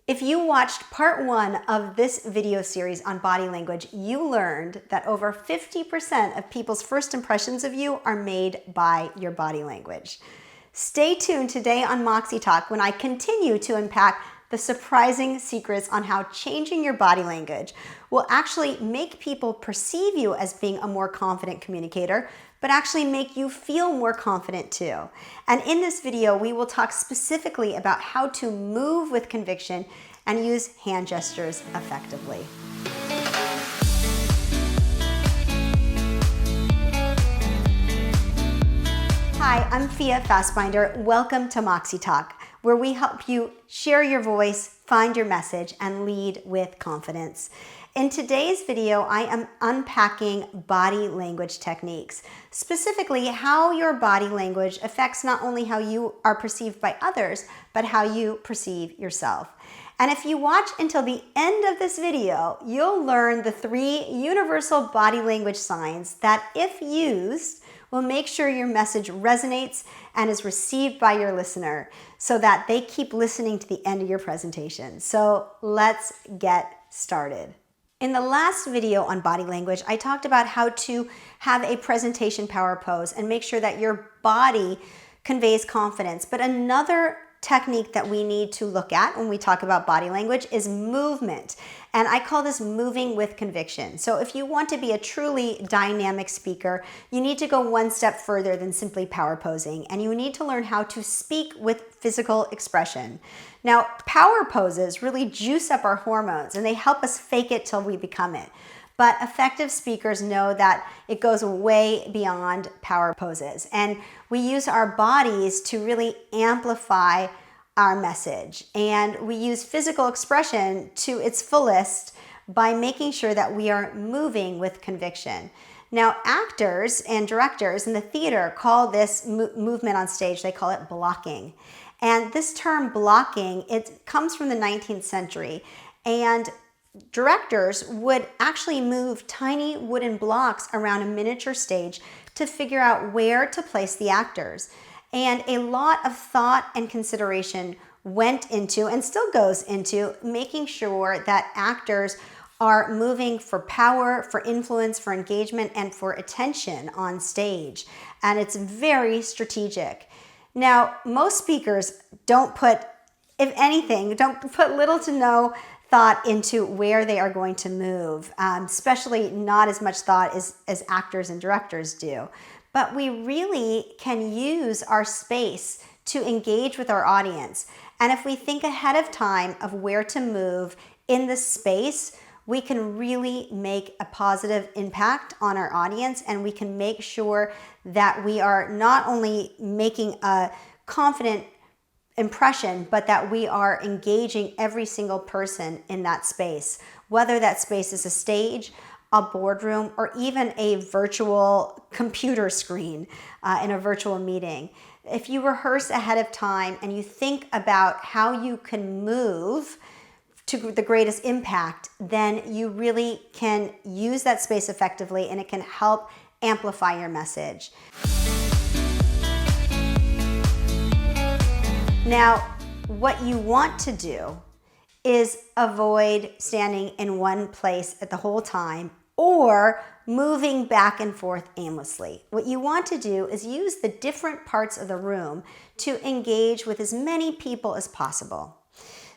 If you watched part 1 of this video series on body language, you learned that over 50% of people's first impressions of you are made by your body language. Stay tuned today on Moxie Talk when I continue to unpack the surprising secrets on how changing your body language will actually make people perceive you as being a more confident communicator, but actually make you feel more confident too. And in this video, we will talk specifically about how to move with conviction and use hand gestures effectively. Hi, I'm Fia Fassbinder. Welcome to Moxie Talk, where we help you share your voice, find your message, and lead with confidence. In today's video, I am unpacking body language techniques, specifically how your body language affects not only how you are perceived by others, but how you perceive yourself. And if you watch until the end of this video, you'll learn the 3 universal body language signs that, if used, will make sure your message resonates and is received by your listener so that they keep listening to the end of your presentation. So let's get started. In the last video on body language, I talked about how to have a presentation power pose and make sure that your body conveys confidence. But another technique that we need to look at when we talk about body language is movement. And I call this moving with conviction. So if you want to be a truly dynamic speaker, you need to go one step further than simply power posing, and you need to learn how to speak with physical expression. Now, power poses really juice up our hormones and they help us fake it till we become it. But effective speakers know that it goes way beyond power poses. And we use our bodies to really amplify our message. And we use physical expression to its fullest by making sure that we are moving with conviction. Now, actors and directors in the theater call this movement on stage, they call it blocking. And this term blocking, it comes from the 19th century. And directors would actually move tiny wooden blocks around a miniature stage to figure out where to place the actors. And a lot of thought and consideration went into, and still goes into, making sure that actors are moving for power, for influence, for engagement, and for attention on stage. And it's very strategic. Now, most speakers don't put, if anything, don't put little to no thought into where they are going to move, especially not as much thought as actors and directors do. But we really can use our space to engage with our audience. And if we think ahead of time of where to move in the space, we can really make a positive impact on our audience, and we can make sure that we are not only making a confident impression, but that we are engaging every single person in that space, whether that space is a stage, a boardroom, or even a virtual computer screen in a virtual meeting. If you rehearse ahead of time and you think about how you can move to the greatest impact, then you really can use that space effectively, and it can help amplify your message. Now, what you want to do is avoid standing in one place at the whole time or moving back and forth aimlessly. What you want to do is use the different parts of the room to engage with as many people as possible.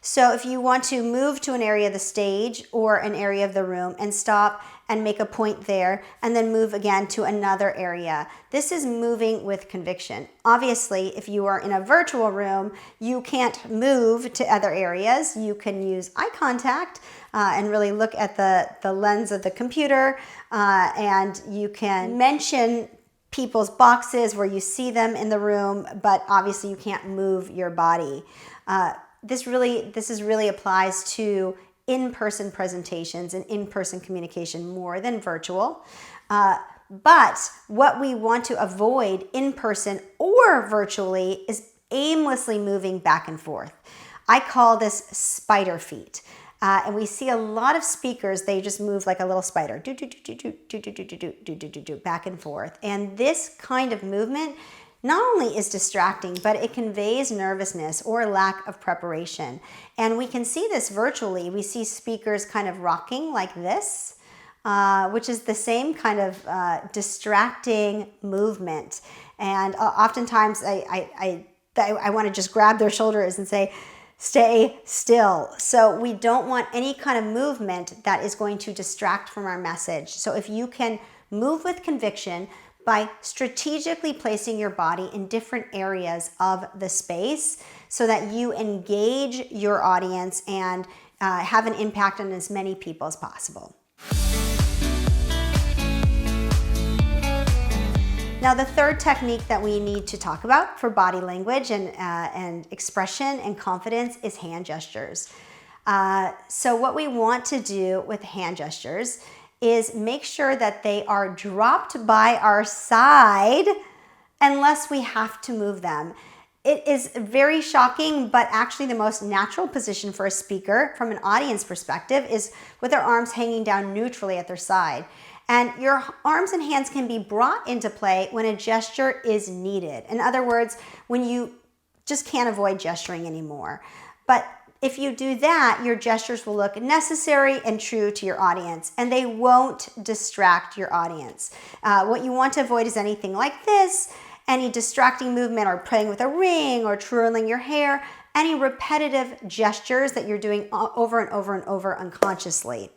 So if you want to move to an area of the stage or an area of the room and stop and make a point there and then move again to another area, this is moving with conviction. Obviously, if you are in a virtual room, you can't move to other areas. You can use eye contact and really look at the lens of the computer, and you can mention people's boxes where you see them in the room, but obviously you can't move your body. This really applies to in-person presentations and in-person communication more than virtual. But what we want to avoid in person or virtually is aimlessly moving back and forth. I call this spider feet. And we see a lot of speakers, they just move like a little spider, back and forth. And this kind of movement not only is distracting, but it conveys nervousness or lack of preparation. And we can see this virtually. We see speakers kind of rocking like this, which is the same kind of distracting movement. And oftentimes I want to just grab their shoulders and say, stay still. So we don't want any kind of movement that is going to distract from our message. So if you can move with conviction by strategically placing your body in different areas of the space so that you engage your audience and have an impact on as many people as possible. Now, the third technique that we need to talk about for body language and expression and confidence is hand gestures. So what we want to do with hand gestures is make sure that they are dropped by our side unless we have to move them. It is very shocking, but actually the most natural position for a speaker from an audience perspective is with their arms hanging down neutrally at their side. And your arms and hands can be brought into play when a gesture is needed. In other words, when you just can't avoid gesturing anymore. But if you do that, your gestures will look necessary and true to your audience, and they won't distract your audience. What you want to avoid is anything like this, any distracting movement or playing with a ring or twirling your hair, any repetitive gestures that you're doing over and over and over unconsciously.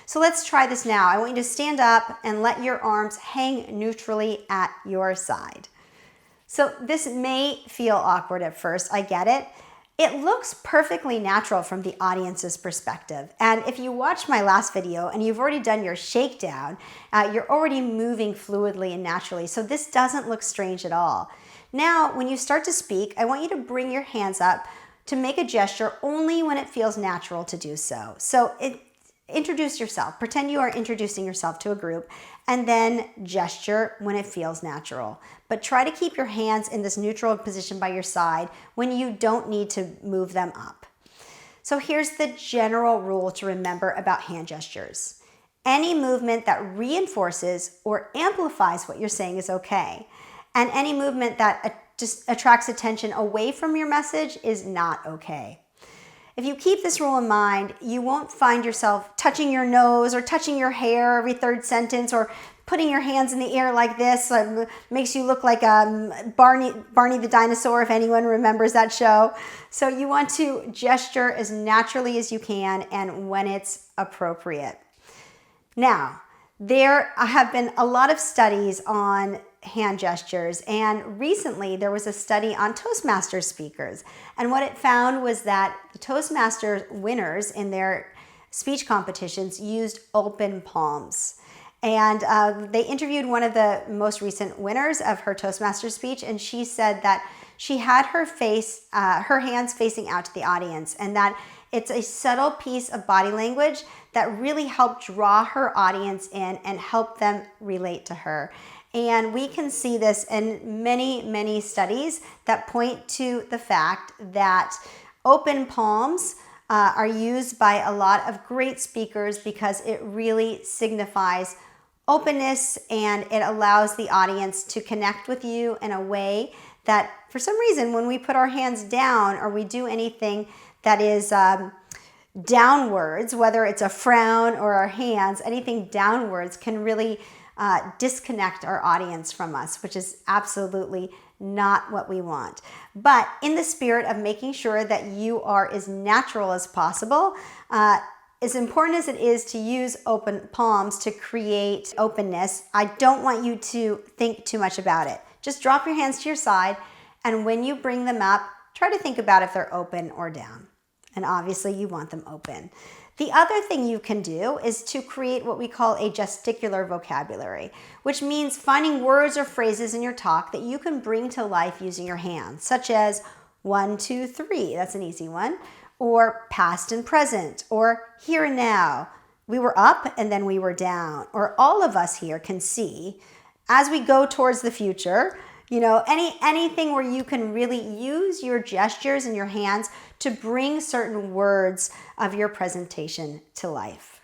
So let's try this now. I want you to stand up and let your arms hang neutrally at your side. So this may feel awkward at first, I get it. It looks perfectly natural from the audience's perspective. And if you watched my last video and you've already done your shakedown, you're already moving fluidly and naturally. So this doesn't look strange at all. Now, when you start to speak, I want you to bring your hands up to make a gesture only when it feels natural to do so. So introduce yourself. Pretend you are introducing yourself to a group and then gesture when it feels natural. But try to keep your hands in this neutral position by your side when you don't need to move them up. So here's the general rule to remember about hand gestures. Any movement that reinforces or amplifies what you're saying is okay. And any movement that just attracts attention away from your message is not okay. If you keep this rule in mind, you won't find yourself touching your nose or touching your hair every third sentence or putting your hands in the air like this. Makes you look like Barney the dinosaur, if anyone remembers that show. So you want to gesture as naturally as you can and when it's appropriate. Now, there have been a lot of studies on hand gestures, and recently there was a study on Toastmasters speakers, and what it found was that the Toastmasters winners in their speech competitions used open palms. And they interviewed one of the most recent winners of her Toastmasters speech, and she said that she had her hands facing out to the audience, and that it's a subtle piece of body language that really helped draw her audience in and help them relate to her. And we can see this in many, many studies that point to the fact that open palms are used by a lot of great speakers because it really signifies openness and it allows the audience to connect with you in a way that, for some reason, when we put our hands down or we do anything that is downwards, whether it's a frown or our hands, anything downwards can really disconnect our audience from us, which is absolutely not what we want. But in the spirit of making sure that you are as natural as possible, as important as it is to use open palms to create openness, I don't want you to think too much about it. Just drop your hands to your side, and when you bring them up, try to think about if they're open or down. And obviously you want them open. The other thing you can do is to create what we call a gesticular vocabulary, which means finding words or phrases in your talk that you can bring to life using your hands, such as 1, 2, 3, that's an easy one, or past and present, or here and now. We were up and then we were down, or all of us here can see as we go towards the future. You know, anything where you can really use your gestures and your hands to bring certain words of your presentation to life.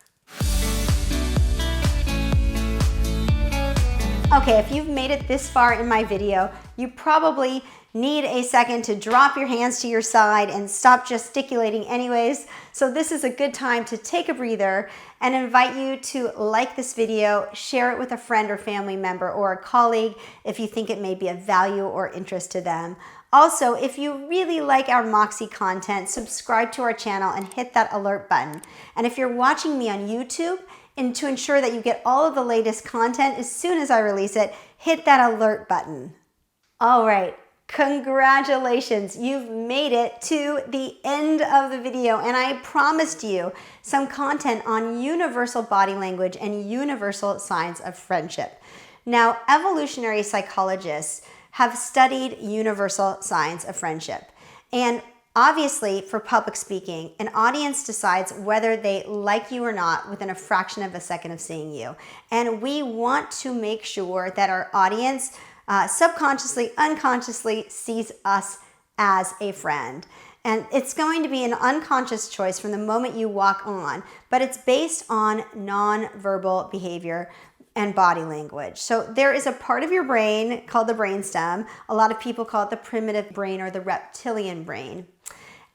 Okay, if you've made it this far in my video, you probably need a second to drop your hands to your side and stop gesticulating anyways. So this is a good time to take a breather and invite you to like this video, share it with a friend or family member or a colleague if you think it may be of value or interest to them. Also, if you really like our Moxie content, subscribe to our channel and hit that alert button. And if you're watching me on YouTube, and to ensure that you get all of the latest content as soon as I release it, hit that alert button. All right, congratulations. You've made it to the end of the video, and I promised you some content on universal body language and universal signs of friendship. Now, evolutionary psychologists have studied universal signs of friendship, and obviously, for public speaking, an audience decides whether they like you or not within a fraction of a second of seeing you. And we want to make sure that our audience subconsciously, unconsciously sees us as a friend. And it's going to be an unconscious choice from the moment you walk on, but it's based on nonverbal behavior and body language. So there is a part of your brain called the brainstem. A lot of people call it the primitive brain or the reptilian brain.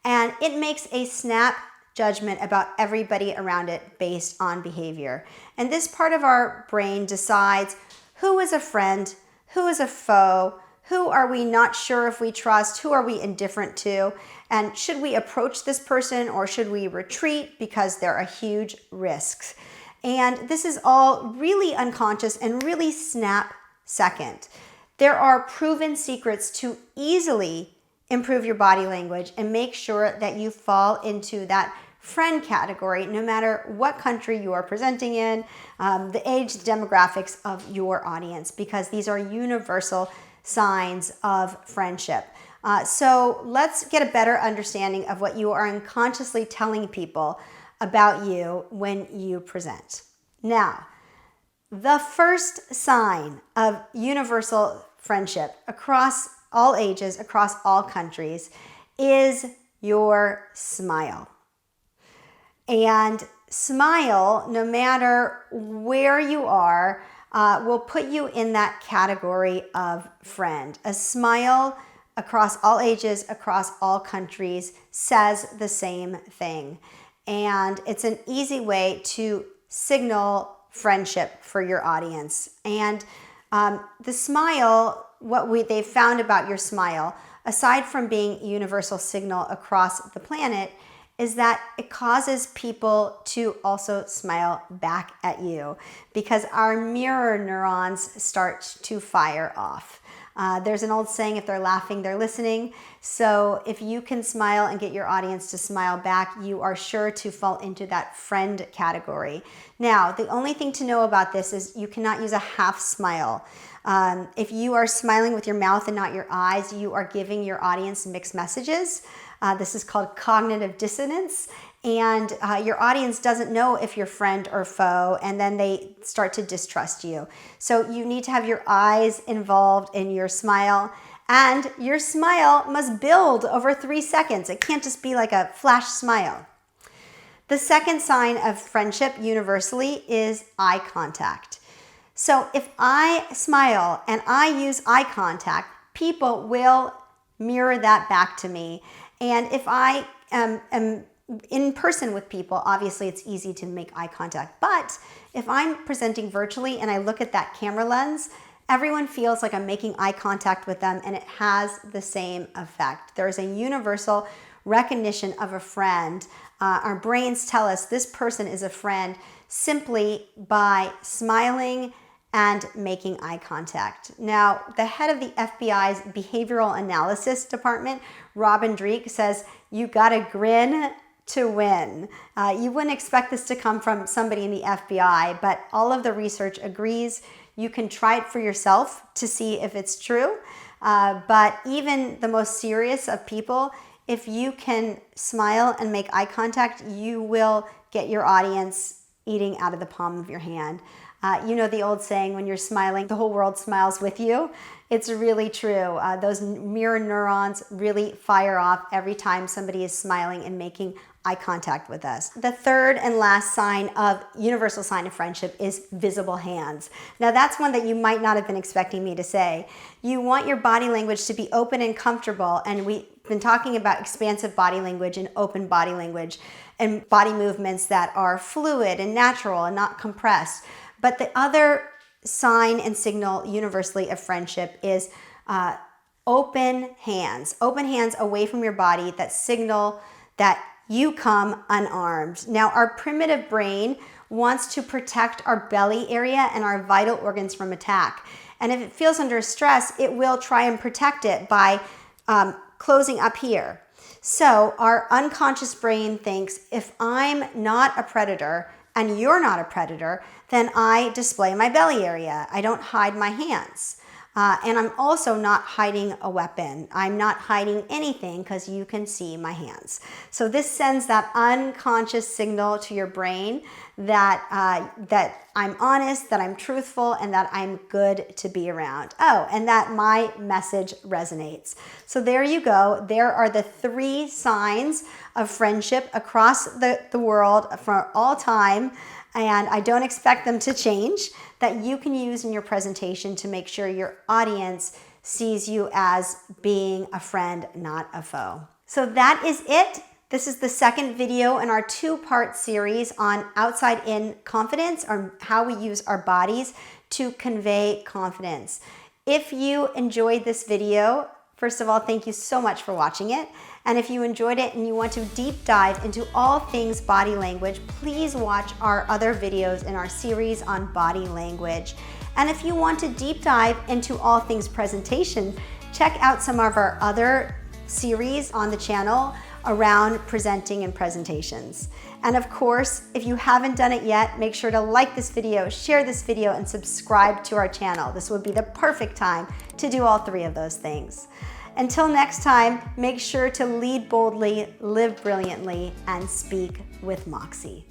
And it makes a snap judgment about everybody around it based on behavior. And this part of our brain decides who is a friend, who is a foe, who are we not sure if we trust, who are we indifferent to, and should we approach this person or should we retreat because there are huge risks. And this is all really unconscious and really snap second. There are proven secrets to easily improve your body language and make sure that you fall into that friend category no matter what country you are presenting in, the age, the demographics of your audience, because these are universal signs of friendship. So let's get a better understanding of what you are unconsciously telling people about you when you present. Now, the first sign of universal friendship across all ages, across all countries, is your smile. And smile, no matter where you are, will put you in that category of friend. A smile across all ages, across all countries, says the same thing. And it's an easy way to signal friendship for your audience. And the smile, they've found about your smile, aside from being a universal signal across the planet, is that it causes people to also smile back at you because our mirror neurons start to fire off. There's an old saying, if they're laughing, they're listening. So if you can smile and get your audience to smile back, you are sure to fall into that friend category. Now, the only thing to know about this is you cannot use a half smile. If you are smiling with your mouth and not your eyes, you are giving your audience mixed messages. This is called cognitive dissonance. And your audience doesn't know if you're friend or foe, and then they start to distrust you. So you need to have your eyes involved in your smile, and your smile must build over 3 seconds. It can't just be like a flash smile. The second sign of friendship universally is eye contact. So if I smile and I use eye contact, people will mirror that back to me. And if I am in person with people, obviously it's easy to make eye contact. But if I'm presenting virtually and I look at that camera lens, everyone feels like I'm making eye contact with them, and it has the same effect. There's a universal recognition of a friend. Our brains tell us this person is a friend simply by smiling and making eye contact. Now, the head of the FBI's Behavioral Analysis Department, Robin Dreeke, says, you gotta grin to win. You wouldn't expect this to come from somebody in the FBI, but all of the research agrees. You can try it for yourself to see if it's true. But even the most serious of people, if you can smile and make eye contact, you will get your audience eating out of the palm of your hand. You know the old saying, when you're smiling, the whole world smiles with you. It's really true. Those mirror neurons really fire off every time somebody is smiling and making eye contact with us. The third and last sign of universal sign of friendship is visible hands. Now that's one that you might not have been expecting me to say. You want your body language to be open and comfortable, and we've been talking about expansive body language and open body language and body movements that are fluid and natural and not compressed. But the other sign and signal universally of friendship is open hands away from your body that signal that you come unarmed. Now, our primitive brain wants to protect our belly area and our vital organs from attack. And if it feels under stress, it will try and protect it by closing up here. So our unconscious brain thinks, if I'm not a predator and you're not a predator, then I display my belly area. I don't hide my hands. And I'm also not hiding a weapon. I'm not hiding anything because you can see my hands. So this sends that unconscious signal to your brain that, that I'm honest, that I'm truthful, and that I'm good to be around. Oh, and that my message resonates. So there you go. There are the 3 signs of friendship across the world for all time. And I don't expect them to change, that you can use in your presentation to make sure your audience sees you as being a friend, not a foe. So that is it. This is the second video in our 2-part series on outside-in confidence, or how we use our bodies to convey confidence. If you enjoyed this video, first of all, thank you so much for watching it. And if you enjoyed it and you want to deep dive into all things body language, please watch our other videos in our series on body language. And if you want to deep dive into all things presentation, check out some of our other series on the channel around presenting and presentations. And of course, if you haven't done it yet, make sure to like this video, share this video, and subscribe to our channel. This would be the perfect time to do all 3 of those things. Until next time, make sure to lead boldly, live brilliantly, and speak with Moxie.